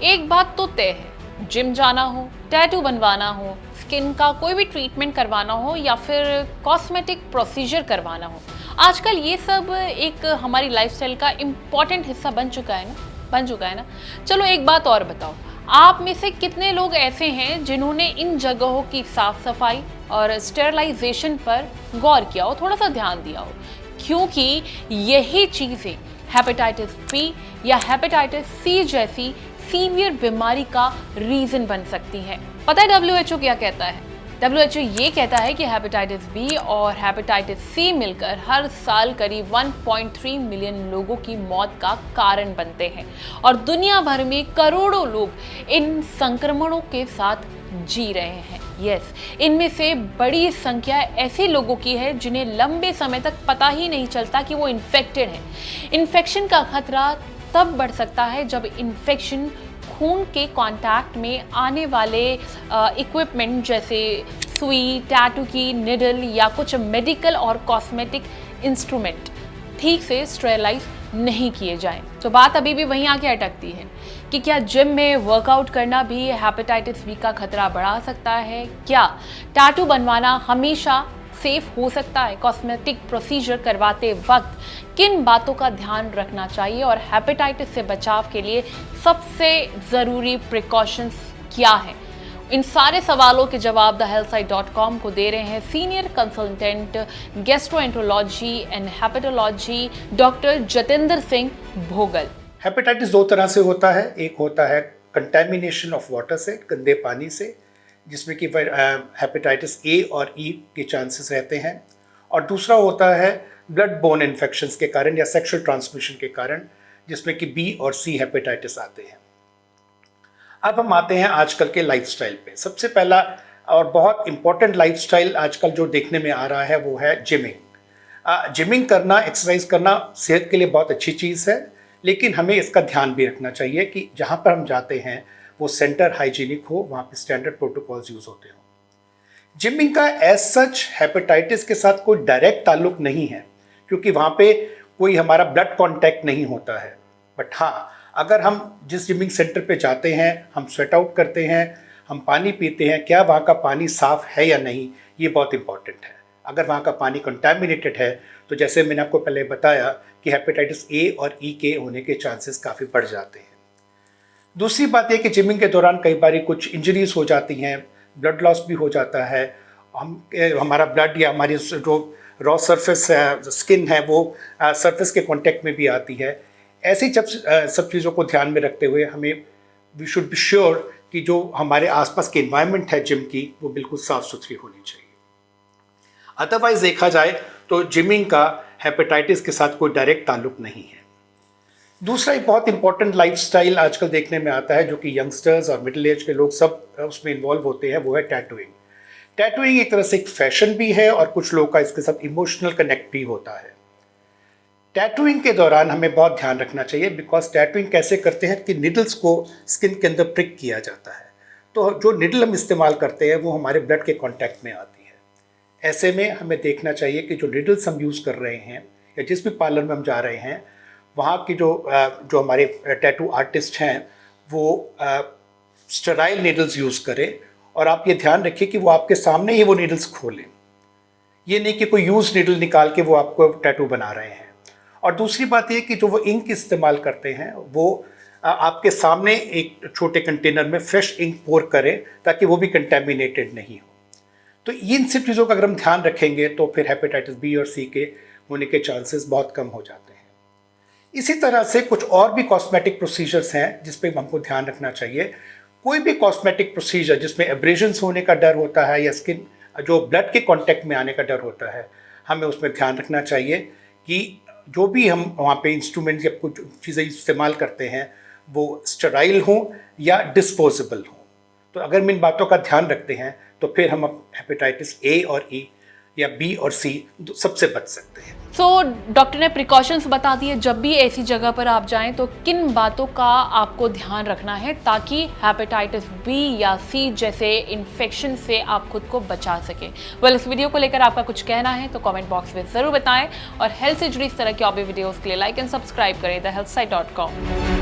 एक बात तो तय है, जिम जाना हो, टैटू बनवाना हो, स्किन का कोई भी ट्रीटमेंट करवाना हो या फिर कॉस्मेटिक प्रोसीजर करवाना हो, आजकल ये सब एक हमारी लाइफस्टाइल का इम्पॉर्टेंट हिस्सा बन चुका है ना। चलो एक बात और बताओ, आप में से कितने लोग ऐसे हैं जिन्होंने इन जगहों की साफ सफाई और स्टेरलाइजेशन पर गौर किया हो, थोड़ा सा ध्यान दिया हो, क्योंकि यही चीजें हेपेटाइटिस बी या हेपेटाइटिस सी जैसी सीवियर बीमारी का रीजन बन सकती है। पता है WHO क्या कहता है? WHO ये कहता है कि हेपेटाइटिस बी और हेपेटाइटिस सी मिलकर हर साल करीब 1.3 मिलियन लोगों की मौत का कारण बनते हैं और दुनिया भर में करोड़ों लोग इन संक्रमणों के साथ जी रहे हैं। यस, इनमें से बड़ी संख्या ऐसे लोगों की है जिन्हें लंबे समय तक पता ही नहीं चलता कि वो इन्फेक्टेड हैं। इन्फेक्शन का खतरा तब बढ़ सकता है जब इन्फेक्शन खून के कांटेक्ट में आने वाले इक्विपमेंट जैसे सुई, टैटू की निडल या कुछ मेडिकल और कॉस्मेटिक इंस्ट्रूमेंट ठीक से स्टेरलाइज नहीं किए जाएं। तो बात अभी भी वहीं आके अटकती है कि क्या जिम में वर्कआउट करना भी हेपेटाइटिस बी का खतरा बढ़ा सकता है? क्या टैटू बनवाना हमेशा सेफ हो सकता है? कॉस्मेटिक प्रोसीजर करवाते वक्त किन बातों का ध्यान रखना चाहिए और हेपेटाइटिस से बचाव के लिए सबसे ज़रूरी प्रिकॉशंस क्या हैं? इन सारे सवालों के जवाब thehealthsite.com को दे रहे हैं senior consultant gastroenterology and hepatology doctor Jatinder Singh Bhogal. Hepatitis दो तरह से होता है। एक होता है कंटेमिनेशन ऑफ वाटर से, गंदे पानी से, जिसमें कि हेपेटाइटिस ए और ई के चांसेस रहते हैं, और दूसरा होता है ब्लड बोर्न इन्फेक्शंस के कारण या सेक्सुअल ट्रांसमिशन के कारण, जिसमें कि बी और सी हेपेटाइटिस आते हैं। अब हम आते हैं आजकल के लाइफस्टाइल पे। सबसे पहला और बहुत इंपॉर्टेंट लाइफस्टाइल आजकल जो देखने में आ रहा है वो है जिमिंग। जिमिंग करना, एक्सरसाइज करना सेहत के लिए बहुत अच्छी चीज़ है, लेकिन हमें इसका ध्यान भी रखना चाहिए कि जहाँ पर हम जाते हैं वो सेंटर हाइजीनिक हो, वहाँ पे स्टैंडर्ड प्रोटोकॉल्स यूज़ होते हो। जिमिंग का एज सच हेपेटाइटिस के साथ कोई डायरेक्ट ताल्लुक नहीं है, क्योंकि वहाँ पे कोई हमारा ब्लड कांटेक्ट नहीं होता है। बट हाँ, अगर हम जिस जिमिंग सेंटर पे जाते हैं, हम स्वेट आउट करते हैं, हम पानी पीते हैं, क्या वहाँ का पानी साफ़ है या नहीं, ये बहुत इंपॉर्टेंट है। अगर वहाँ का पानी कंटामिनेटेड है तो जैसे मैंने आपको पहले बताया कि हेपेटाइटिस ए और ई के होने के चांसेस काफ़ी बढ़ जाते हैं। दूसरी बात यह कि जिमिंग के दौरान कई बार कुछ इंजरीज हो जाती हैं, ब्लड लॉस भी हो जाता है, हमारा ब्लड या हमारी जो रॉ सरफेस स्किन है वो सरफेस के कांटेक्ट में भी आती है। ऐसी सब चीज़ों को ध्यान में रखते हुए हमें वी शुड बी श्योर कि जो हमारे आसपास की एनवायरनमेंट है जिम की, वो बिल्कुल साफ़ सुथरी होनी चाहिए। अदरवाइज देखा जाए तो जिमिंग का हेपेटाइटिस के साथ कोई डायरेक्ट ताल्लुक नहीं है। दूसरा एक बहुत इंपॉर्टेंट लाइफस्टाइल आजकल देखने में आता है, जो कि यंगस्टर्स और मिडिल एज के लोग सब उसमें इन्वॉल्व होते हैं, वो है टैटूइंग। टैटूइंग एक तरह से एक फैशन भी है और कुछ लोगों का इसके साथ इमोशनल कनेक्ट भी होता है। टैटूइंग के दौरान हमें बहुत ध्यान रखना चाहिए, बिकॉज टैटूइंग कैसे करते हैं कि निडल्स को स्किन के अंदर प्रिक किया जाता है, तो जो निडल हम इस्तेमाल करते हैं वो हमारे ब्लड के कॉन्टैक्ट में आती है। ऐसे में हमें देखना चाहिए कि जो निडल्स हम यूज़ कर रहे हैं या जिस भी पार्लर में हम जा रहे हैं, वहाँ की जो हमारे टैटू आर्टिस्ट हैं वो स्टेराइल नीडल्स यूज़ करें, और आप ये ध्यान रखिए कि वो आपके सामने ही वो नीडल्स खोलें, ये नहीं कि कोई यूज नीडल निकाल के वो आपको टैटू बना रहे हैं। और दूसरी बात ये कि जो वो इंक इस्तेमाल करते हैं वो आपके सामने एक छोटे कंटेनर में फ्रेश इंक पोर करें, ताकि वो भी कंटेमिनेटेड नहीं हो। तो इन सब चीज़ों का अगर हम ध्यान रखेंगे तो फिर हेपेटाइटिस बी और सी के होने के चांसेस बहुत कम हो जाते हैं। इसी तरह से कुछ और भी कॉस्मेटिक प्रोसीजर्स हैं जिस पे हमको ध्यान रखना चाहिए। कोई भी कॉस्मेटिक प्रोसीजर जिसमें एब्रेजन्स होने का डर होता है या स्किन जो ब्लड के कांटेक्ट में आने का डर होता है, हमें उसमें ध्यान रखना चाहिए कि जो भी हम वहाँ पे इंस्ट्रूमेंट्स या कुछ चीज़ें इस्तेमाल करते हैं वो स्टेराइल हों या डिस्पोजेबल हों। तो अगर हम इन बातों का ध्यान रखते हैं तो फिर हम हेपेटाइटिस ए और ई या बी और सी सबसे बच सकते हैं। डॉक्टर ने प्रिकॉशंस बता दिए, जब भी ऐसी जगह पर आप जाएं तो किन बातों का आपको ध्यान रखना है ताकि हेपेटाइटिस बी या सी जैसे इन्फेक्शन से आप खुद को बचा सकें। इस वीडियो को लेकर आपका कुछ कहना है तो कमेंट बॉक्स में ज़रूर बताएं, और हेल्थ से जुड़ी इस तरह की और भी वीडियोज़ के लिए लाइक एंड सब्सक्राइब करें thehealthsite.com।